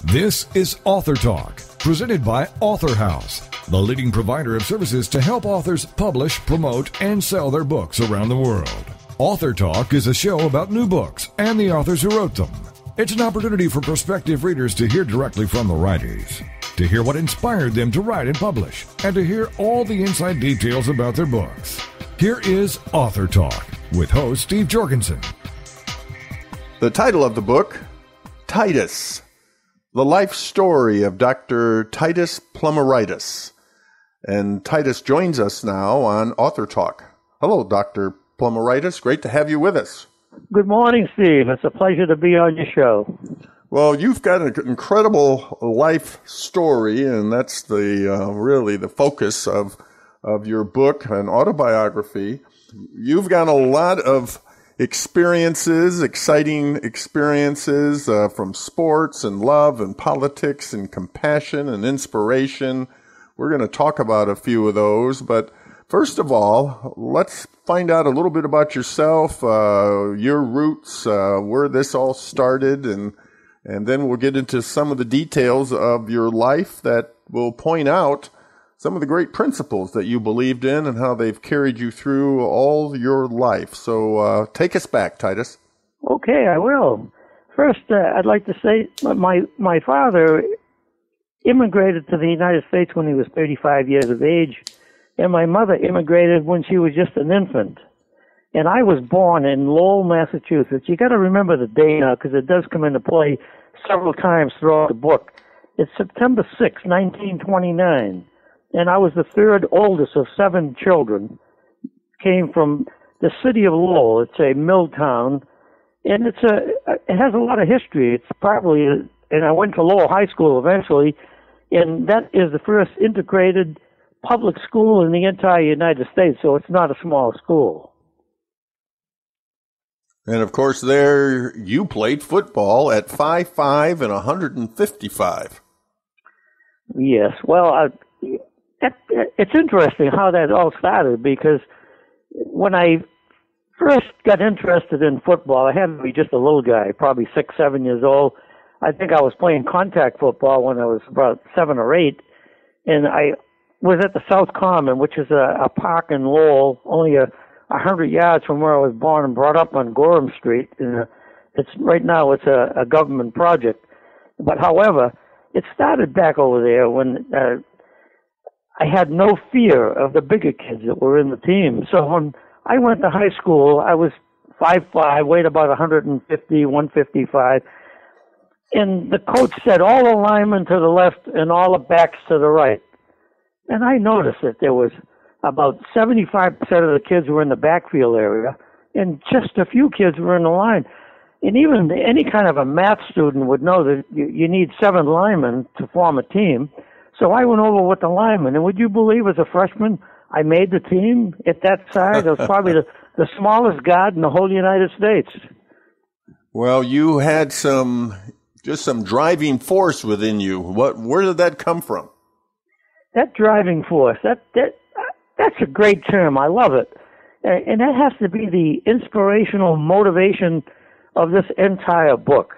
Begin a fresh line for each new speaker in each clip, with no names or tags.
This is AuthorTalk, presented by Author House, the leading provider of services to help authors publish, promote, and sell their books around the world. AuthorTalk is a show about new books and the authors who wrote them. It's an opportunity for prospective readers to hear directly from the writers, to hear what inspired them to write and publish, and to hear all the inside details about their books. Here is AuthorTalk with host Steve Jorgensen.
The title of the book, Titus, the life story of Dr. Titus PLOMARITIS. And Titus joins us now on AuthorTalk. Hello, Dr. PLOMARITIS. Great to have you with us.
Good morning, Steve. It's a pleasure to be on your show.
Well, you've got an incredible life story, and that's the really the focus of your book, an autobiography. You've got a lot of experiences, exciting experiences from sports and love and politics and compassion and inspiration. We're going to talk about a few of those, but first of all, let's find out a little bit about yourself, your roots, where this all started, and then we'll get into some of the details of your life that will point out some of the great principles that you believed in and how they've carried you through all your life. So take us back, Titus.
Okay, I will. First, I'd like to say my father immigrated to the United States when he was 35 years of age, and my mother immigrated when she was just an infant. And I was born in Lowell, Massachusetts. You got to remember the day now because it does come into play several times throughout the book. It's September 6, 1929. And I was the third oldest of 7 children. Came from the city of Lowell. It's a mill town, and it has a lot of history. It's probably, and I went to Lowell High School eventually, and that is the first integrated public school in the entire United States. So it's not a small school.
And of course, there you played football at 5'5" and 155.
Yes. Well, it's interesting how that all started, because when I first got interested in football, I had to be just a little guy, probably 6, 7 years old. I think I was playing contact football when I was about 7 or 8, and I was at the South Common, which is a park in Lowell, only 100 yards from where I was born and brought up on Gorham Street. And it's right now it's a government project, but however, it started back over there when I had no fear of the bigger kids that were in the team. So when I went to high school, I was 5'5", weighed about 150, 155. And the coach said all the linemen to the left and all the backs to the right. And I noticed that there was about 75% of the kids were in the backfield area, and just a few kids were in the line. And even any kind of a math student would know that you need 7 linemen to form a team. So I went over with the linemen, and would you believe as a freshman, I made the team at that size? I was probably the smallest guard in the whole United States.
Well, you had some driving force within you. Where did that come from?
That driving force, that's a great term. I love it. And that has to be the inspirational motivation of this entire book.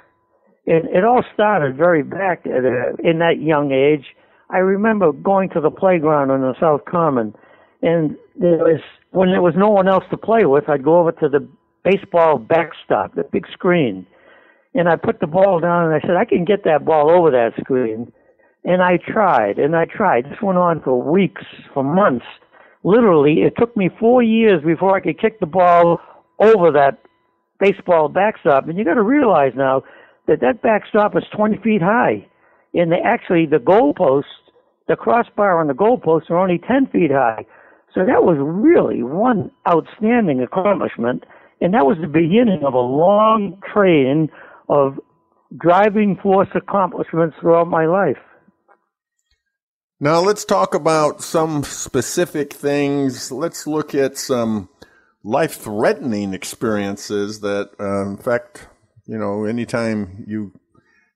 It all started very back in that young age. I remember going to the playground on the South Common, and when there was no one else to play with, I'd go over to the baseball backstop, the big screen, and I put the ball down, and I said, I can get that ball over that screen. And I tried. This went on for weeks, for months. Literally, it took me 4 years before I could kick the ball over that baseball backstop. And you got to realize now that backstop is 20 feet high. And the goalposts, the crossbar on the goalposts are only 10 feet high. So that was really one outstanding accomplishment. And that was the beginning of a long train of driving force accomplishments throughout my life.
Now let's talk about some specific things. Let's look at some life-threatening experiences that, in fact, anytime you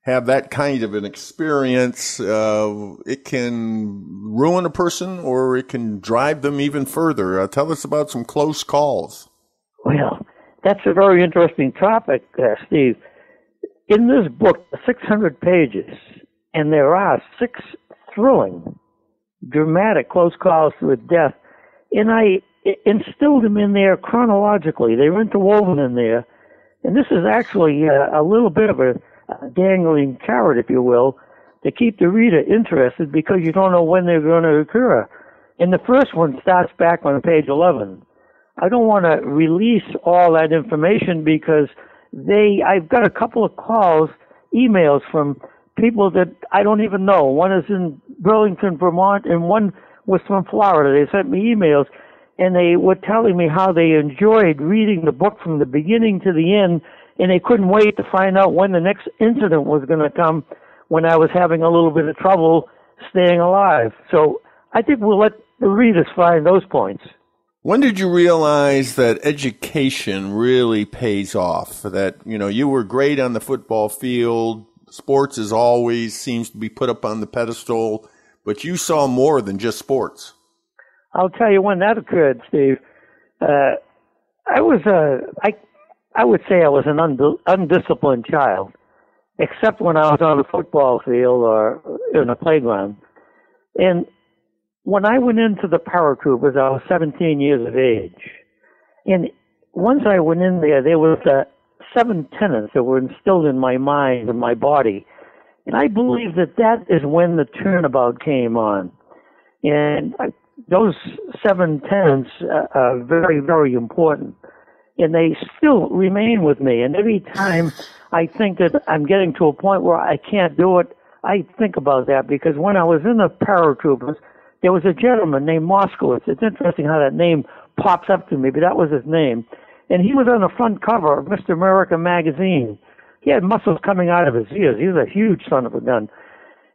have that kind of an experience, it can ruin a person or it can drive them even further. Tell us about some close calls.
Well, that's a very interesting topic, Steve. in this book, 600 pages, and there are 6 thrilling, dramatic close calls to death, and I instilled them in there chronologically. They were interwoven in there, and this is actually a little bit of a dangling carrot, if you will, to keep the reader interested because you don't know when they're going to occur. And the first one starts back on page 11. I don't want to release all that information because I've got a couple of calls, emails from people that I don't even know. One is in Burlington, Vermont, and one was from Florida. They sent me emails, and they were telling me how they enjoyed reading the book from the beginning to the end, and they couldn't wait to find out when the next incident was going to come when I was having a little bit of trouble staying alive. So I think we'll let the readers find those points.
When did you realize that education really pays off? That, you were great on the football field. Sports is always seems to be put up on the pedestal, but you saw more than just sports.
I'll tell you when that occurred, Steve. I would say I was an undisciplined child, except when I was on the football field or in a playground. And when I went into the paratroopers, I was 17 years of age. And once I went in there was 7 tenets that were instilled in my mind and my body. And I believe that is when the turnabout came on. And those 7 tenets are very, very important. And they still remain with me. And every time I think that I'm getting to a point where I can't do it, I think about that. Because when I was in the paratroopers, there was a gentleman named Moskowitz. It's interesting how that name pops up to me, but that was his name. And he was on the front cover of Mr. America magazine. He had muscles coming out of his ears. He was a huge son of a gun.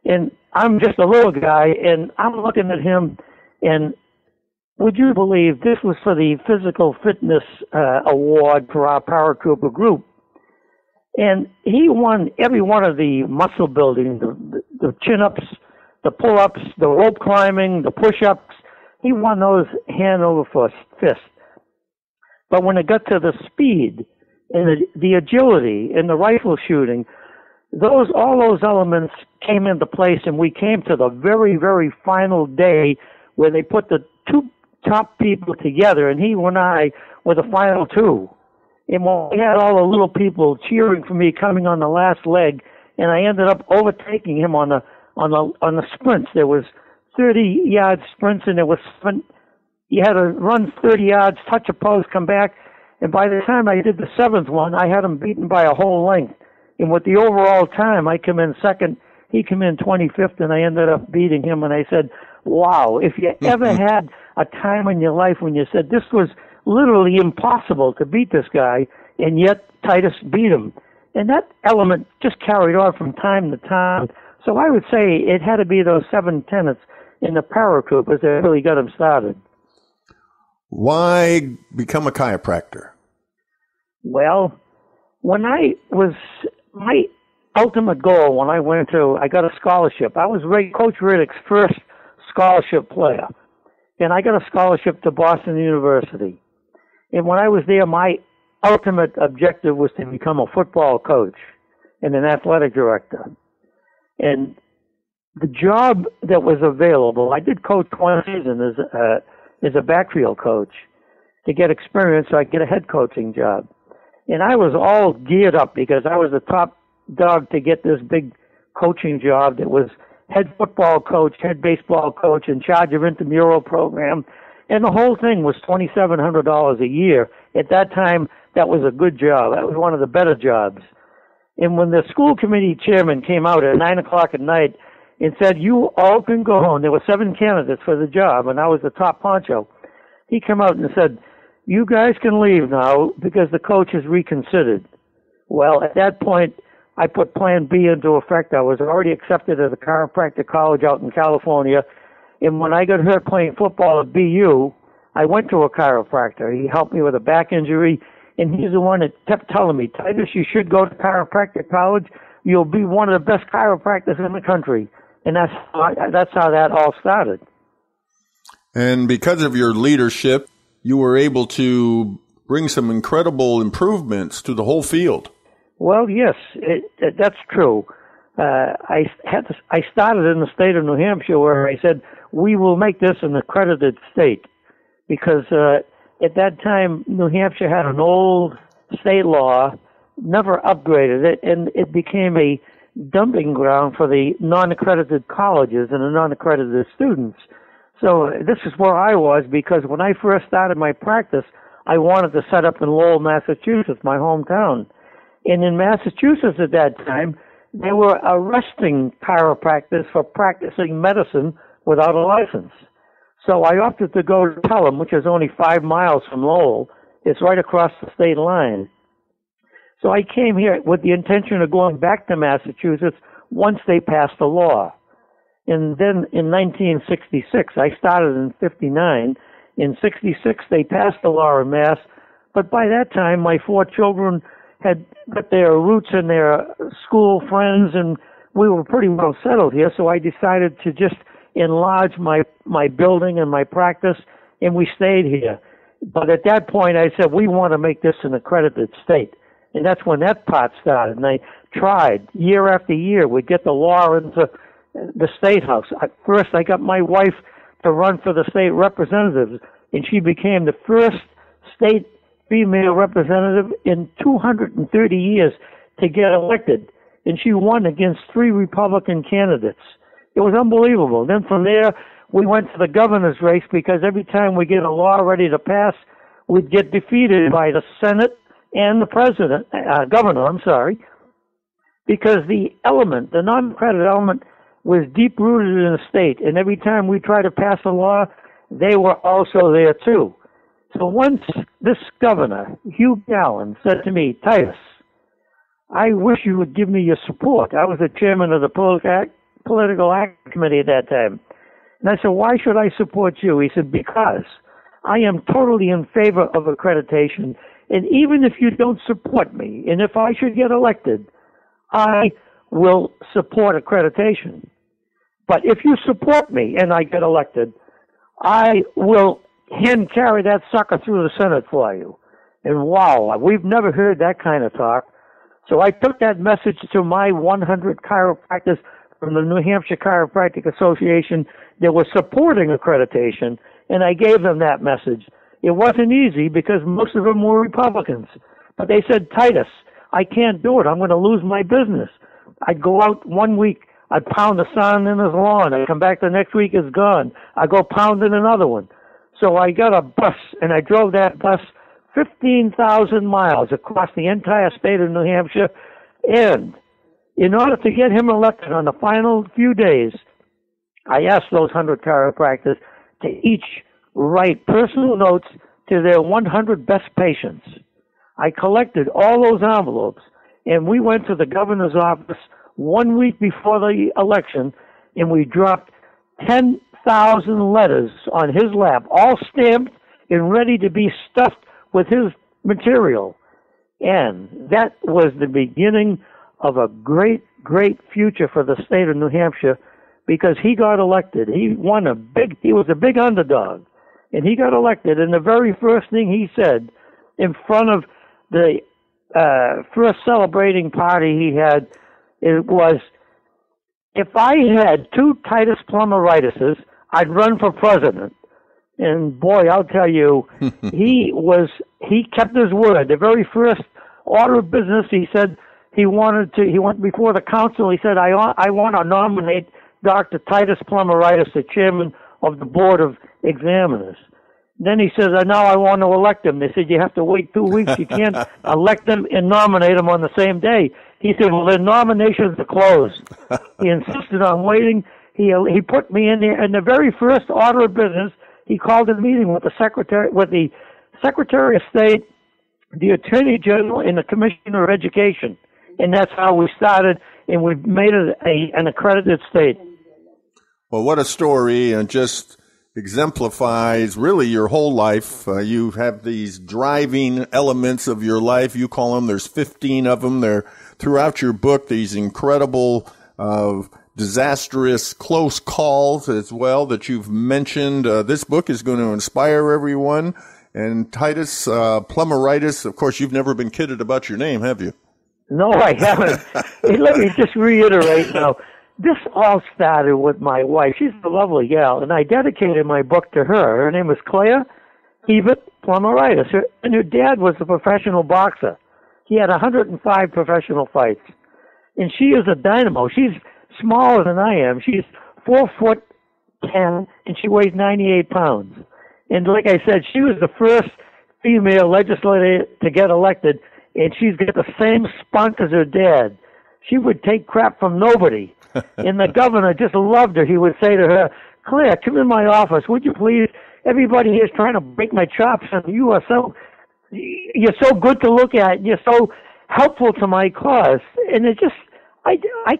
And I'm just a little guy, and I'm looking at him, and would you believe this was for the physical fitness award for our paratrooper group? And he won every one of the muscle building, the chin-ups, the pull-ups, the rope climbing, the push-ups. He won those hand over fist. But when it got to the speed and the agility and the rifle shooting, all those elements came into place, and we came to the very, very final day where they put the 2 top people together, and he and I were the final 2. And when we had all the little people cheering for me coming on the last leg, and I ended up overtaking him on the sprints. There was 30-yard sprints, and there was you had to run 30 yards, touch a post, come back, and by the time I did the 7th one, I had him beaten by a whole length. And with the overall time, I come in second, he came in 25th, and I ended up beating him. And I said, wow, if you ever had a time in your life when you said this was literally impossible to beat this guy, and yet Titus beat him. And that element just carried on from time to time. So I would say it had to be those 7 tenets in the paratroopers that really got him started.
Why become a chiropractor?
Well, my ultimate goal when I got a scholarship. I was Coach Riddick's first scholarship player, and I got a scholarship to Boston University. And when I was there, my ultimate objective was to become a football coach and an athletic director. And the job that was available, I did coach 1 season as a backfield coach to get experience so I could get a head coaching job. And I was all geared up because I was the top dog to get this big coaching job that was head football coach, head baseball coach, in charge of intramural program. And the whole thing was $2,700 a year. At that time, that was a good job. That was one of the better jobs. And when the school committee chairman came out at 9 o'clock at night and said, you all can go home, there were 7 candidates for the job, and I was the top honcho. He came out and said, you guys can leave now because the coach has reconsidered. Well, at that point, I put Plan B into effect. I was already accepted at a chiropractic college out in California. And when I got hurt playing football at BU, I went to a chiropractor. He helped me with a back injury, and he's the one that kept telling me, Titus, you should go to chiropractic college. You'll be one of the best chiropractors in the country. And that's how that all started.
And because of your leadership, you were able to bring some incredible improvements to the whole field.
Well, yes, that's true. I started in the state of New Hampshire where I said, we will make this an accredited state. Because at that time, New Hampshire had an old state law, never upgraded it, and it became a dumping ground for the non-accredited colleges and the non-accredited students. So this is where I was, because when I first started my practice, I wanted to set up in Lowell, Massachusetts, my hometown. And in Massachusetts at that time, they were arresting chiropractors for practicing medicine without a license. So I opted to go to Pelham, which is only 5 miles from Lowell. It's right across the state line. So I came here with the intention of going back to Massachusetts once they passed the law. And then in 1966, I started in 59. In 66, they passed the law in Mass. But by that time, my 4 children had got their roots in their school friends, and we were pretty well settled here. So I decided to just enlarge my building and my practice, and we stayed here. But at that point, I said, we want to make this an accredited state. And that's when that part started. And I tried year after year. We'd get the law into the state house. First, I got my wife to run for the state representatives, and she became the first state female representative in 230 years to get elected. And she won against 3 Republican candidates. It was unbelievable. Then from there, we went to the governor's race, because every time we get a law ready to pass, we'd get defeated by the Senate and the governor, because the non-accredited element was deep-rooted in the state, and every time we tried to pass a law, they were also there too. So once this governor, Hugh Gallen, said to me, Titus, I wish you would give me your support. I was the chairman of the Political Act Committee at that time. And I said, why should I support you? He said, because I am totally in favor of accreditation, and even if you don't support me, and if I should get elected, I will support accreditation. But if you support me and I get elected, I will hand carry that sucker through the Senate for you. And wow, we've never heard that kind of talk. So I took that message to my 100 chiropractors from the New Hampshire Chiropractic Association that were supporting accreditation, and I gave them that message. It wasn't easy because most of them were Republicans. But they said, Titus, I can't do it. I'm going to lose my business. I'd go out one week, I'd pound the sun in his lawn. I'd come back the next week, it's gone. I'd go pound in another one. So I got a bus, and I drove that bus 15,000 miles across the entire state of New Hampshire. And in order to get him elected on the final few days, I asked those 100 chiropractors to each write personal notes to their 100 best patients. I collected all those envelopes, and we went to the governor's office 1 week before the election, and we dropped 10,000 letters on his lap, all stamped and ready to be stuffed with his material. And that was the beginning of a great, great future for the state of New Hampshire, because he got elected. He was a big underdog, and he got elected. And the very first thing he said in front of the first celebrating party he had, it was, if I had 2 Titus Plomaritis, I'd run for president. And boy, I'll tell you, he kept his word. The very first order of business, he said he went before the council. He said, I want to nominate Dr. Titus Plomaritis, the chairman of the board of examiners. Then he says, now I want to elect him. They said, you have to wait 2 weeks. You can't elect him and nominate him on the same day. He said, well, the nominations are closed. He insisted on waiting. He put me in there. And the very first order of business, he called a meeting with the Secretary of State, the Attorney General, and the Commissioner of Education. And that's how we started, and we've made it an accredited state.
Well, what a story, and just exemplifies really your whole life. You have these driving elements of your life. You call them, there's 15 of them. They're throughout your book, these incredible disastrous close calls as well that you've mentioned. This book is going to inspire everyone. And Titus Plomaritis, of course, you've never been kidded about your name, have you?
No, I haven't. Hey, let me just reiterate now. This all started with my wife. She's a lovely gal, and I dedicated my book to her. Her name was Claire Hebert Plomaritis, and her dad was a professional boxer. He had 105 professional fights. And she is a dynamo. She's smaller than I am. She's 4'10", and she weighs 98 pounds. And like I said, she was the first female legislator to get elected, and she's got the same spunk as her dad. She would take crap from nobody. And the governor just loved her. He would say to her, Claire, come in my office, would you please? Everybody here is trying to break my chops, and you're so good to look at, and you're so helpful to my cause. And it just, I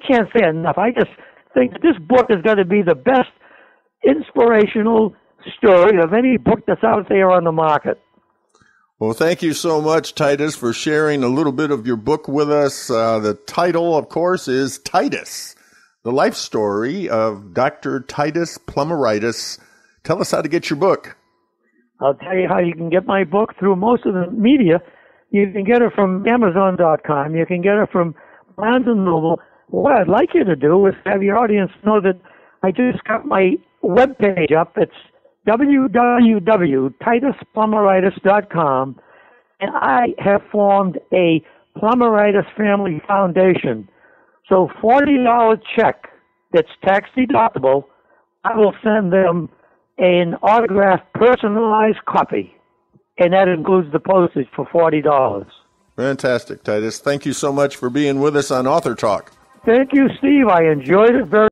can't say enough. I just think that this book is going to be the best inspirational story of any book that's out there on the market.
Well, thank you so much, Titus, for sharing a little bit of your book with us. The title, of course, is Titus, the life story of Dr. Titus Plomaritis. Tell us how to get your book.
I'll tell you how you can get my book through most of the media. You can get it from Amazon.com. You can get it from Barnes & Noble. What I'd like you to do is have your audience know that I just got my webpage up. It's www.titusplumberitis.com, and I have formed a Plomaritis Family Foundation. So $40 check that's tax deductible, I will send them an autographed personalized copy, and that includes the postage for $40.
Fantastic, Titus. Thank you so much for being with us on AuthorTalk.
Thank you, Steve. I enjoyed it very